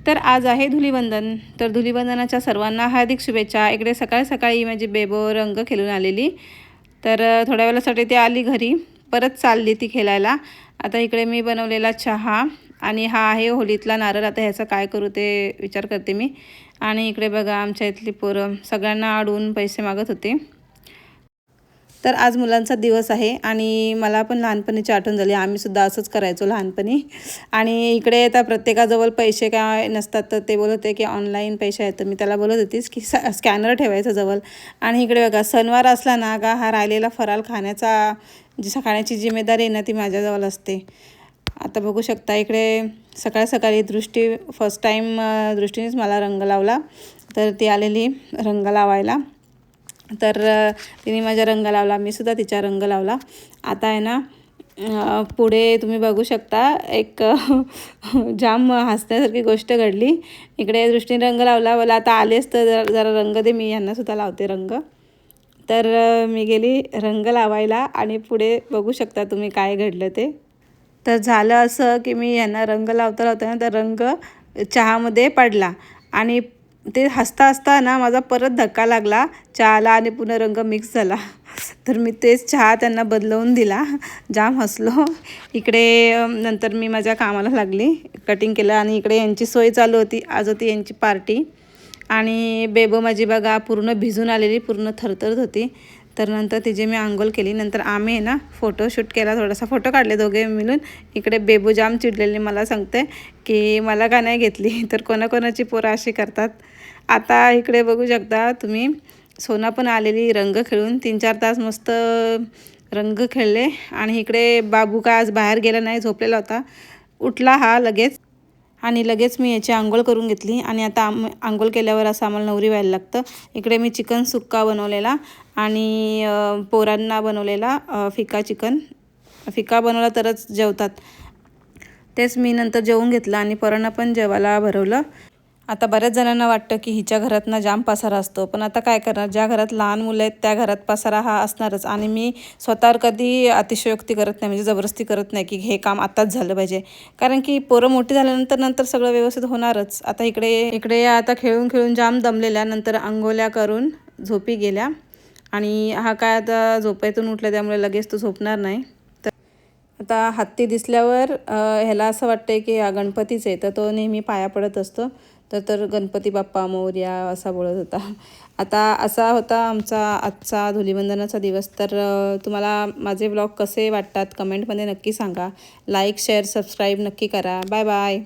तर आज आहे धुलीवंदन. तर धुलीवंदनाच्या सर्वांना हार्दिक शुभेच्छा. इकडे सकाळी सकाळी माझी बेबो रंग खेळून आलेली. तर थोड्या वेळासाठी ती आली घरी, परत चालली ती खेळायला. आता इकडे मी बनवलेला चहा आणि हा आहे होळीतला नारळ. आता ह्याचं काय करू ते विचार करते मी. आणि इकडे बघा आमच्या इथली पोरं सगळ्यांना अडवून पैसे मागत होते. तर आज मुलांचा दिवस आहे आणि मला पण लहानपणीची आठवण झाली. आम्हीसुद्धा असंच करायचो लहानपणी. आणि इकडे आता प्रत्येकाजवळ पैसे काय नसतात, तर ते बोलत होते की ऑनलाईन पैसे आहेत. तर मी त्याला बोलत होतीस की स्कॅनर ठेवायचं जवळ. आणि इकडे बघा सणवार असला ना का हा राहिलेला फराळ खाण्याचा खाण्याची जिम्मेदारी आहे ना ती माझ्याजवळ असते. आता बघू शकता इकडे सकाळ सकाळी फर्स्ट टाईम दृष्टीनेच मला रंग लावला. तर ती आलेली रंग लावायला. तर तिने माझा रंग लावला, मी सुद्धा तिचा रंग लावला. आता आहे ना पुढे तुम्ही बघू शकता एक जाम हसण्यासारखी गोष्ट घडली. इकडे दृष्टीने रंग लावला, मला आता आलेच तर जरा रंग दे, मी यांनासुद्धा लावते रंग. तर मी गेली रंग लावायला आणि पुढे बघू शकता तुम्ही काय घडलं ते. तर झालं असं की मी यांना रंग लावता लावताना तर रंग चहामध्ये पडला आणि ते हसता हसता ना माझा परत धक्का लागला चहाला आणि पुन्हा रंग मिक्स झाला. तर मी तेच चहा त्यांना बदलवून दिला. जाम हसलो. इकडे नंतर मी माझ्या कामाला लागली, कटिंग केलं. आणि इकडे यांची सोय चालू होती, आज होती यांची पार्टी. आणि बेबो माझी बघा पूर्ण भिजून आलेली, पूर्ण थरथरत होती. तर नंतर तिची मी अंघोळ केली. नंतर आम्ही ना फोटोशूट केला, थोडासा फोटो काढले दोघे मिळून. इकडे बेबू जाम चिडलेली, मला सांगते की मला का नाही घेतली. तर कोणाकोणाची पोरं अशी करतात. आता इकडे बघू शकता तुम्ही सोना पण आलेली रंग खेळून 3-4 तास मस्त रंग खेळले. आणि इकडे बाबू का आज बाहेर गेला नाही, झोपलेला होता. उठला हा लगेच आणि लगेच मी याची अंघोळ करून घेतली. आणि आता अंघोळ केल्यावर असं आम्हाला नवरी व्हायला लागतं. इकडे मी चिकन सुक्का बनवलेला आणि पोरांना बनवलेला फिका चिकन. फिका बनवला तरच जेवतात, तेच मी नंतर जेवून घेतलं आणि पोरांना पण जेवायला भरवलं. आता बऱ्याच जणांना वाटतं की हिच्या घरात ना जाम पसारा असतो, पण आता काय करणार, ज्या घरात लहान मुलं आहेत त्या घरात पसारा हा असणारच. आणि मी स्वतःवर कधी अतिशयोक्ती करत नाही, म्हणजे जबरदस्ती करत नाही की हे काम आत्ताच झालं पाहिजे. कारण की पोरं मोठी झाल्यानंतर सगळं व्यवस्थित होणारच. आता इकडे आता खेळून खेळून जाम दमलेल्या, नंतर अंघोळ्या करून झोपी गेल्या. आणि हा काय आता झोपेतून उठला त्यामुळे लगेच तो झोपणार नाही. तर आता हत्ती दिसल्यावर ह्याला असं वाटतंय की गणपतीच आहे, तर तो नेहमी पाया पडत असतो. तर गणपती बाप्पा मोरया असा बोलत होता. आता असा होता आमचा आजचा धुलीवंदनाचा दिवस. तर तुम्हाला माझे ब्लॉग कसे वाटतात कमेंटमध्ये नक्की सांगा. लाईक शेअर सबस्क्राईब नक्की करा. Bye bye.